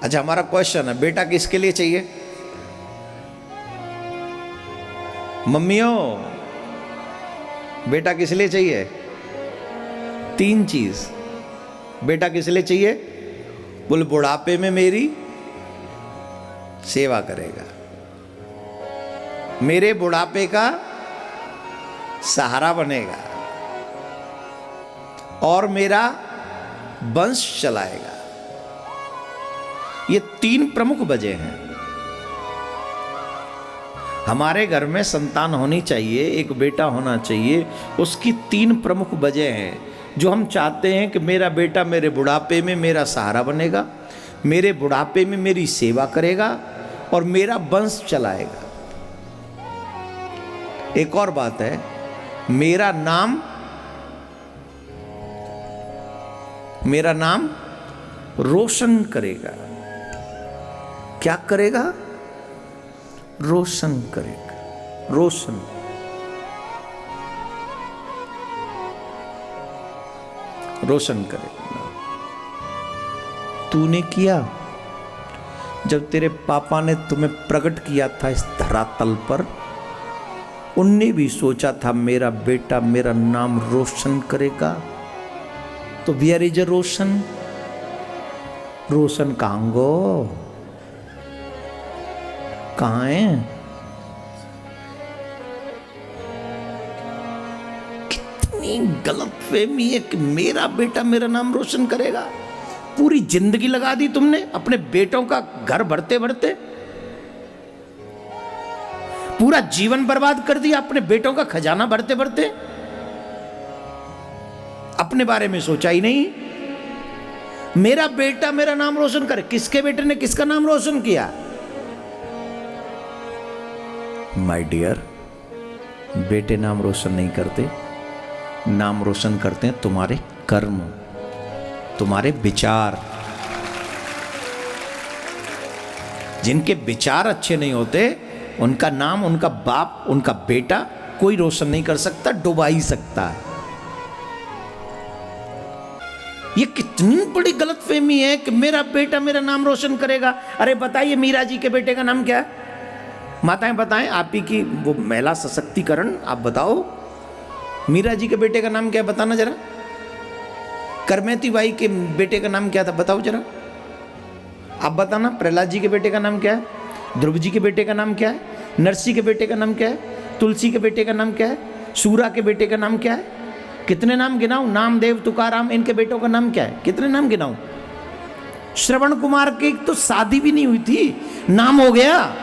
अच्छा, हमारा क्वेश्चन है, बेटा किसके लिए चाहिए? मम्मियों, बेटा किस लिए चाहिए? 3 चीज। बेटा किस लिए चाहिए? बोले बुढ़ापे में मेरी सेवा करेगा, मेरे बुढ़ापे का सहारा बनेगा और मेरा वंश चलाएगा। ये 3 प्रमुख वजह हैं। हमारे घर में संतान होनी चाहिए, एक बेटा होना चाहिए, उसकी 3 प्रमुख वजह हैं जो हम चाहते हैं कि मेरा बेटा मेरे बुढ़ापे में मेरा सहारा बनेगा, मेरे बुढ़ापे में मेरी सेवा करेगा और मेरा वंश चलाएगा। एक और बात है, मेरा नाम रोशन करेगा। क्या करेगा? रोशन करेगा। रोशन करेगा। तूने किया, जब तेरे पापा ने तुम्हें प्रकट किया था इस धरातल पर, उनने भी सोचा था मेरा बेटा मेरा नाम रोशन करेगा। तो वेयर इज अ रोशन? रोशन कहां गो? कहां है? कितनी गलतफहमी है कि मेरा बेटा मेरा नाम रोशन करेगा। पूरी जिंदगी लगा दी तुमने अपने बेटों का घर भरते भरते, पूरा जीवन बर्बाद कर दिया अपने बेटों का खजाना भरते भरते, अपने बारे में सोचा ही नहीं। मेरा बेटा मेरा नाम रोशन करे। किसके बेटे ने किसका नाम रोशन किया? माय डियर, बेटे नाम रोशन नहीं करते, नाम रोशन करते हैं तुम्हारे कर्म, तुम्हारे विचार। जिनके विचार अच्छे नहीं होते, उनका नाम, उनका बाप, उनका बेटा कोई रोशन नहीं कर सकता, डुबा ही सकता है। ये कितनी बड़ी गलतफहमी है कि मेरा बेटा मेरा नाम रोशन करेगा। अरे बताइए, मीरा जी के बेटे का नाम क्या है? माताएं बताएं, आप ही की वो महिला सशक्तिकरण, आप बताओ मीरा जी के बेटे का नाम क्या है? बताना जरा। करमेती बाई के बेटे का नाम क्या था? बताओ जरा, आप बताना। प्रहलाद जी के बेटे का नाम क्या है? ध्रुव जी के बेटे का नाम क्या है? नरसी के बेटे का नाम क्या है? तुलसी के बेटे का नाम क्या है? सूरा के बेटे का नाम क्या है? कितने नाम गिनाऊं? नामदेव, तुकाराम, इनके बेटों का नाम क्या है? कितने नाम गिनाऊं? श्रवण कुमार की तो शादी भी नहीं हुई थी, नाम हो गया।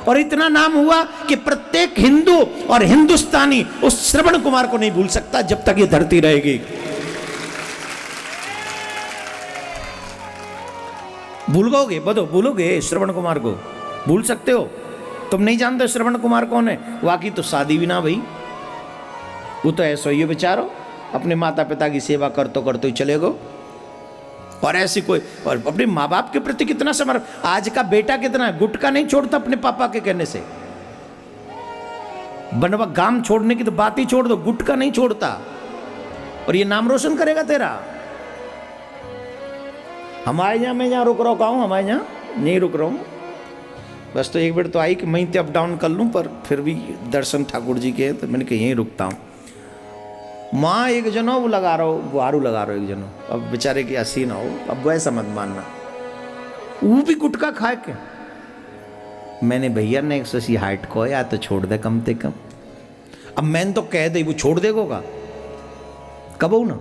और इतना नाम हुआ कि प्रत्येक हिंदू और हिंदुस्तानी उस श्रवण कुमार को नहीं भूल सकता जब तक ये धरती रहेगी। भूल गए? बताओ, भूलोगे श्रवण कुमार को? भूल सकते हो? तुम नहीं जानते श्रवण कुमार कौन है? वाकई तो शादी भी ना भाई, वो तो ऐसा ही बेचारो अपने माता पिता की सेवा करते ही चले गो। और ऐसी कोई, और अपने माँ बाप के प्रति कितना समर्पण। आज का बेटा कितना है, गुटका नहीं छोड़ता अपने पापा के कहने से। बनवा गांव छोड़ने की तो बात ही छोड़ दो, गुटका नहीं छोड़ता। और ये नाम रोशन करेगा तेरा। हमारे यहाँ, मैं यहाँ रुक रहा हूँ, हमारे यहाँ नहीं रुक रहा हूँ, बस तो एक बार तो आई कि मैं अप डाउन कर लूँ, पर फिर भी दर्शन ठाकुर जी के हैं तो मैंने कहा यहीं रुकता हूँ। माँ एक जनो वो लगा रहा हो, बुहारू लगा रहा हो एक जनो, अब बेचारे की हंसी ना हो, अब वैसा मत मानना, वो भी गुटखा खाए के। मैंने भैया ने 180 हाइट को या तो छोड़ दे कम से कम। अब मैंने तो कह दे, वो छोड़ देगा कब हो ना।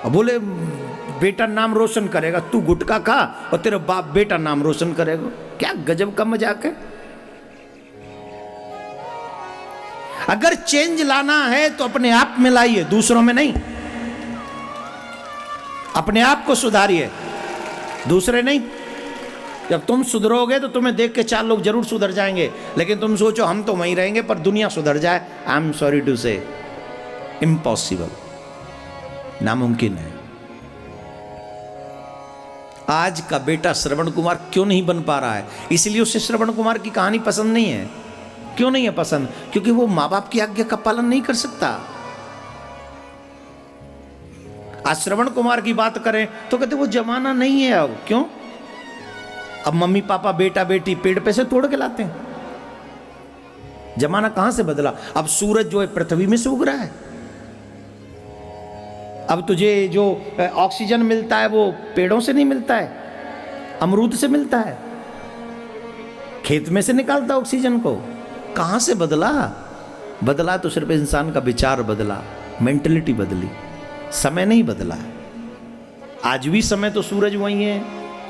अब बोले बेटा नाम रोशन करेगा, तू गुटखा खा और तेरा बाप बेटा नाम रोशन करेगा। क्या गजब का मजाक है। अगर चेंज लाना है तो अपने आप में लाइए, दूसरों में नहीं। अपने आप को सुधारिए, दूसरे नहीं। जब तुम सुधरोगे तो तुम्हें देख के 4 लोग जरूर सुधर जाएंगे, लेकिन तुम सोचो हम तो वहीं रहेंगे पर दुनिया सुधर जाए, आई एम सॉरी टू से, इम्पॉसिबल, नामुमकिन है। आज का बेटा श्रवण कुमार क्यों नहीं बन पा रहा है? इसलिए उसे श्रवण कुमार की कहानी पसंद नहीं है। क्यों नहीं है पसंद? क्योंकि वो माँ बाप की आज्ञा का पालन नहीं कर सकता। आज श्रवण कुमार की बात करें तो कहते वो जमाना नहीं है अब। क्यों? अब मम्मी पापा बेटा बेटी पेड़ पे से तोड़ के लाते हैं। जमाना कहां से बदला? अब सूरज जो है पृथ्वी में से उग रहा है। अब तुझे जो ऑक्सीजन मिलता है वो पेड़ों से नहीं मिलता है, अमरूद से मिलता है, खेत में से निकालता ऑक्सीजन को। कहां से बदला? बदला तो सिर्फ इंसान का विचार बदला, मेंटलिटी बदली, समय नहीं बदला। आज भी समय तो सूरज वही है,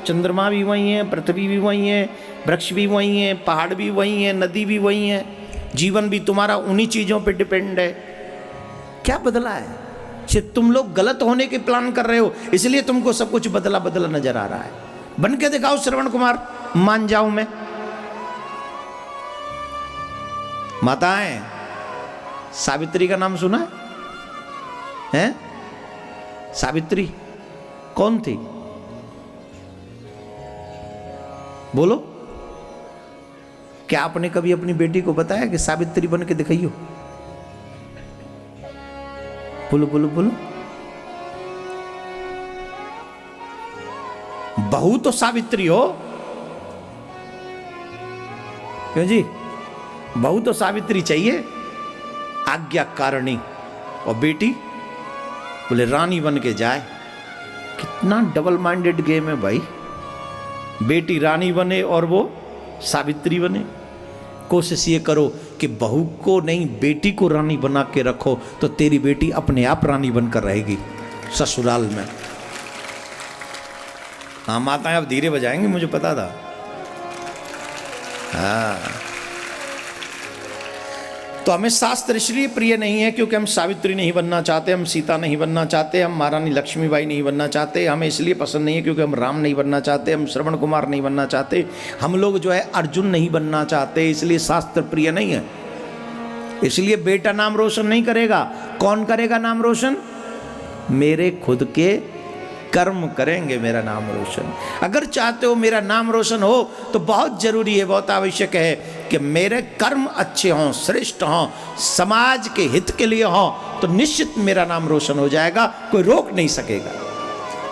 चंद्रमा भी वही है, पृथ्वी भी वही है, वृक्ष भी वही है, पहाड़ भी वही है, नदी भी वही है, जीवन भी तुम्हारा उन्हीं चीजों पे डिपेंड है। क्या बदला है? सिर्फ तुम लोग गलत होने के प्लान कर रहे हो, इसलिए तुमको सब कुछ बदला बदला नजर आ रहा है। बन के दिखाओ श्रवण कुमार, मान जाऊं मैं। माताएं, सावित्री का नाम सुना है? सावित्री कौन थी? बोलो, क्या आपने कभी अपनी बेटी को बताया कि सावित्री बन के दिखाइयो? बोलो बोलो बोलो। बहू तो सावित्री हो, क्यों जी? बहू तो सावित्री चाहिए, आज्ञाकारिणी। और बेटी बोले रानी बन के जाए। कितना डबल माइंडेड गेम है भाई। बेटी रानी बने और वो सावित्री बने। कोशिश ये करो कि बहू को नहीं बेटी को रानी बना के रखो, तो तेरी बेटी अपने आप रानी बनकर रहेगी ससुराल में। हाँ माताएं अब धीरे बजाएंगे, मुझे पता था। हाँ, तो हमें शास्त्र इसलिए प्रिय नहीं है क्योंकि हम सावित्री नहीं बनना चाहते, हम सीता नहीं बनना चाहते, हम महारानी लक्ष्मीबाई नहीं बनना चाहते। हमें इसलिए पसंद नहीं है क्योंकि हम राम नहीं बनना चाहते, हम श्रवण कुमार नहीं बनना चाहते, हम लोग जो है अर्जुन नहीं बनना चाहते, इसलिए शास्त्र प्रिय नहीं है। इसलिए बेटा नाम रोशन नहीं करेगा। कौन करेगा नाम रोशन? मेरे खुद के कर्म करेंगे मेरा नाम रोशन। अगर चाहते हो मेरा नाम रोशन हो तो बहुत जरूरी है, बहुत आवश्यक है कि मेरे कर्म अच्छे हों, श्रेष्ठ हों, समाज के हित के लिए हों, तो निश्चित मेरा नाम रोशन हो जाएगा, कोई रोक नहीं सकेगा।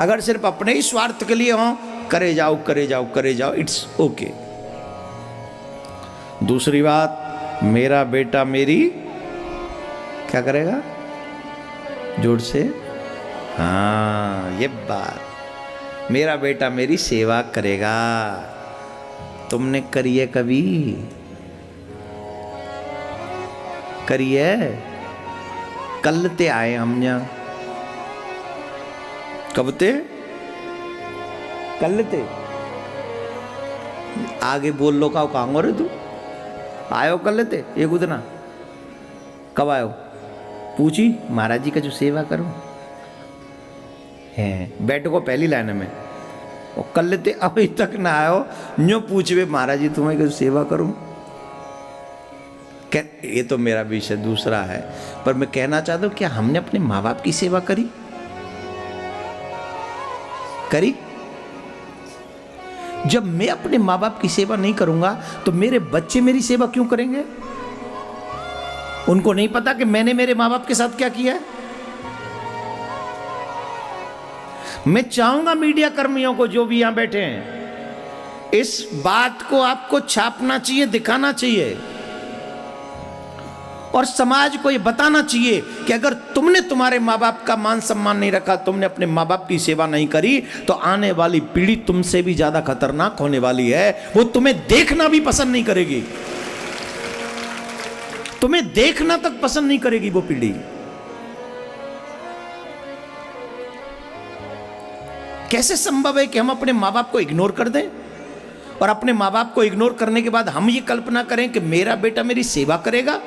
अगर सिर्फ अपने ही स्वार्थ के लिए हों, करे जाओ करे जाओ करे जाओ, इट्स ओके। दूसरी बात, मेरा बेटा मेरी क्या करेगा? जोर से, हाँ ये बात, मेरा बेटा मेरी सेवा करेगा। तुमने करी है कभी? करी है? कल ते आए हम यहाँ, कब ते? कल ते। आगे बोल लो, का कहां रे तू? आयो कल ते? ये गुदना कब आयो? पूछी महाराज जी का जो सेवा करूं है, बैठ को पहली लाइन में। और कल लेते अभी तक ना आयो, न्यो पूछवे महाराज जी तुम्हें जो सेवा करूं। ये तो मेरा विषय दूसरा है, पर मैं कहना चाहता हूं, क्या हमने अपने माँ बाप की सेवा करी? करी? जब मैं अपने माँ बाप की सेवा नहीं करूंगा तो मेरे बच्चे मेरी सेवा क्यों करेंगे? उनको नहीं पता कि मैंने मेरे माँ बाप के साथ क्या किया है? मैं चाहूंगा मीडिया कर्मियों को, जो भी यहां बैठे हैं, इस बात को आपको छापना चाहिए, दिखाना चाहिए और समाज को यह बताना चाहिए कि अगर तुमने तुम्हारे माँ बाप का मान सम्मान नहीं रखा, तुमने अपने माँ बाप की सेवा नहीं करी, तो आने वाली पीढ़ी तुमसे भी ज्यादा खतरनाक होने वाली है। वो तुम्हें देखना भी पसंद नहीं करेगी, तुम्हें देखना तक पसंद नहीं करेगी वो पीढ़ी। कैसे संभव है कि हम अपने माँ बाप को इग्नोर कर दें और अपने माँ बाप को इग्नोर करने के बाद हम ये कल्पना करें कि मेरा बेटा मेरी सेवा करेगा?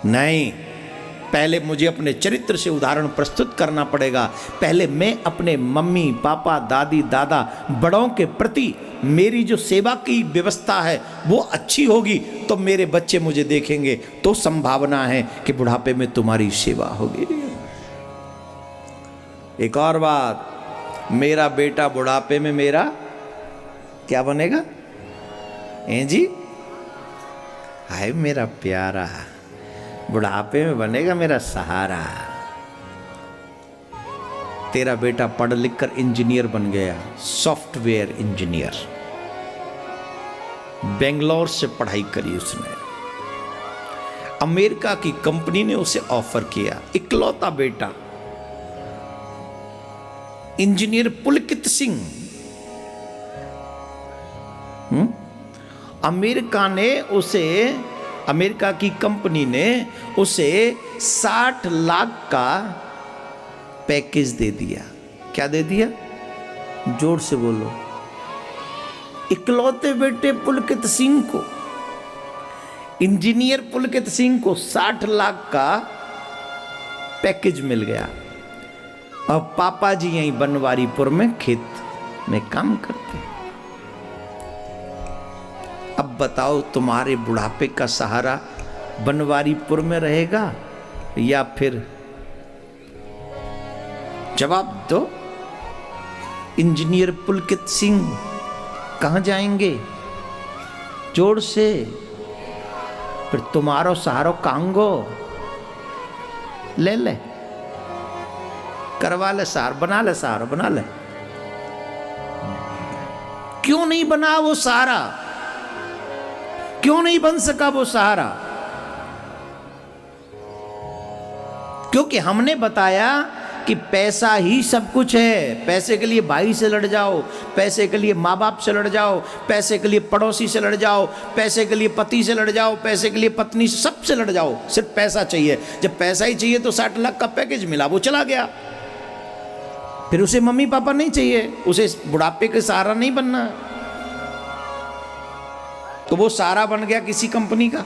नहीं, पहले मुझे अपने चरित्र से उदाहरण प्रस्तुत करना पड़ेगा। पहले मैं अपने मम्मी पापा दादी दादा बड़ों के प्रति मेरी जो सेवा की व्यवस्था है वो अच्छी होगी, तो मेरे बच्चे मुझे देखेंगे, तो संभावना है कि बुढ़ापे में तुम्हारी सेवा होगी। एक और बात, मेरा बेटा बुढ़ापे में मेरा क्या बनेगा? जी, हाय मेरा प्यारा, बुढ़ापे में बनेगा मेरा सहारा। तेरा बेटा पढ़ लिख कर इंजीनियर बन गया, सॉफ्टवेयर इंजीनियर, बेंगलोर से पढ़ाई करी उसने, अमेरिका की कंपनी ने उसे ऑफर किया, इकलौता बेटा इंजीनियर पुलकित सिंह। अमेरिका की कंपनी ने उसे 60 लाख का पैकेज दे दिया। क्या दे दिया? जोर से बोलो। इकलौते बेटे पुलकित सिंह को, इंजीनियर पुलकित सिंह को 60 लाख का पैकेज मिल गया। अब पापा जी यहीं बनवारीपुर में खेत में काम करते। अब बताओ तुम्हारे बुढ़ापे का सहारा बनवारीपुर में रहेगा या फिर, जवाब दो। इंजीनियर पुलकित सिंह कहां जाएंगे? जोर से। फिर तुम्हारो सहारो कांगो ले ले, करवा ले सहार, बना ले सहारा, बना ले। क्यों नहीं बना वो सहारा? क्यों नहीं बन सका वो सहारा? क्योंकि हमने बताया कि पैसा ही सब कुछ है। पैसे के लिए भाई से लड़ जाओ, पैसे के लिए माँ बाप से लड़ जाओ, पैसे के लिए पड़ोसी से लड़ जाओ, पैसे के लिए पति से लड़ जाओ, पैसे के लिए पत्नी से, सबसे लड़ जाओ, सिर्फ पैसा चाहिए। जब पैसा ही चाहिए तो 60 लाख का पैकेज मिला, वो चला गया। फिर उसे मम्मी पापा नहीं चाहिए, उसे बुढ़ापे के सहारा नहीं बनना, तो वो सहारा बन गया किसी कंपनी का।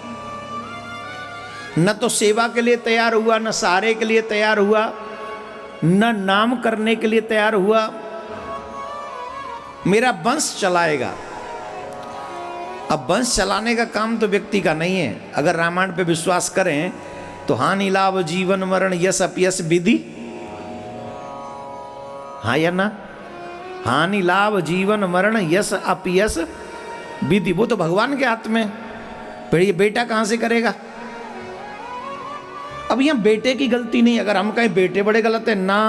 न तो सेवा के लिए तैयार हुआ, न सहारे के लिए तैयार हुआ, न नाम करने के लिए तैयार हुआ। मेरा वंश चलाएगा। अब वंश चलाने का काम तो व्यक्ति का नहीं है। अगर रामायण पे विश्वास करें तो हानि लाभ जीवन मरण यश अपयश विधि, हाँ या ना? हानि लाभ जीवन मरण यश अपयश विधि, वो तो भगवान के हाथ में। फिर ये बेटा कहां से करेगा? अब यहां बेटे की गलती नहीं। अगर हम कहें बेटे बड़े गलत है ना,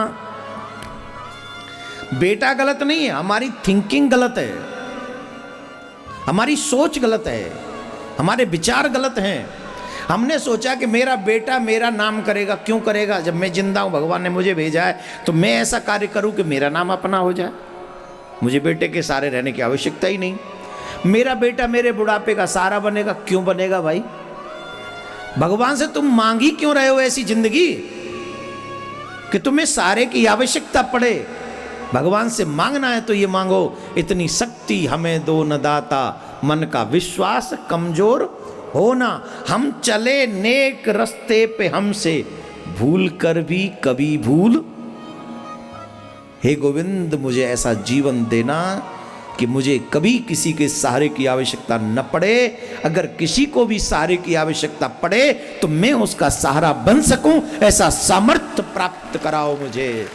बेटा गलत नहीं है, हमारी थिंकिंग गलत है, हमारी सोच गलत है, हमारे विचार गलत हैं। हमने सोचा कि मेरा बेटा मेरा नाम करेगा। क्यों करेगा? जब मैं जिंदा हूं, भगवान ने मुझे भेजा है, तो मैं ऐसा कार्य करूं कि मेरा नाम अपना हो जाए। मुझे बेटे के सहारे रहने की आवश्यकता ही नहीं। मेरा बेटा मेरे बुढ़ापे का सहारा बनेगा। क्यों बनेगा भाई? भगवान से तुम मांग ही क्यों रहे हो ऐसी जिंदगी कि तुम्हें सहारे की आवश्यकता पड़े? भगवान से मांगना है तो ये मांगो, इतनी शक्ति हमें दो न दाता, मन का विश्वास कमजोर होना। हम चले नेक रास्ते पे, हमसे भूल कर भी कभी भूल। हे गोविंद, मुझे ऐसा जीवन देना कि मुझे कभी किसी के सहारे की आवश्यकता न पड़े। अगर किसी को भी सहारे की आवश्यकता पड़े तो मैं उसका सहारा बन सकूं, ऐसा सामर्थ्य प्राप्त कराओ मुझे।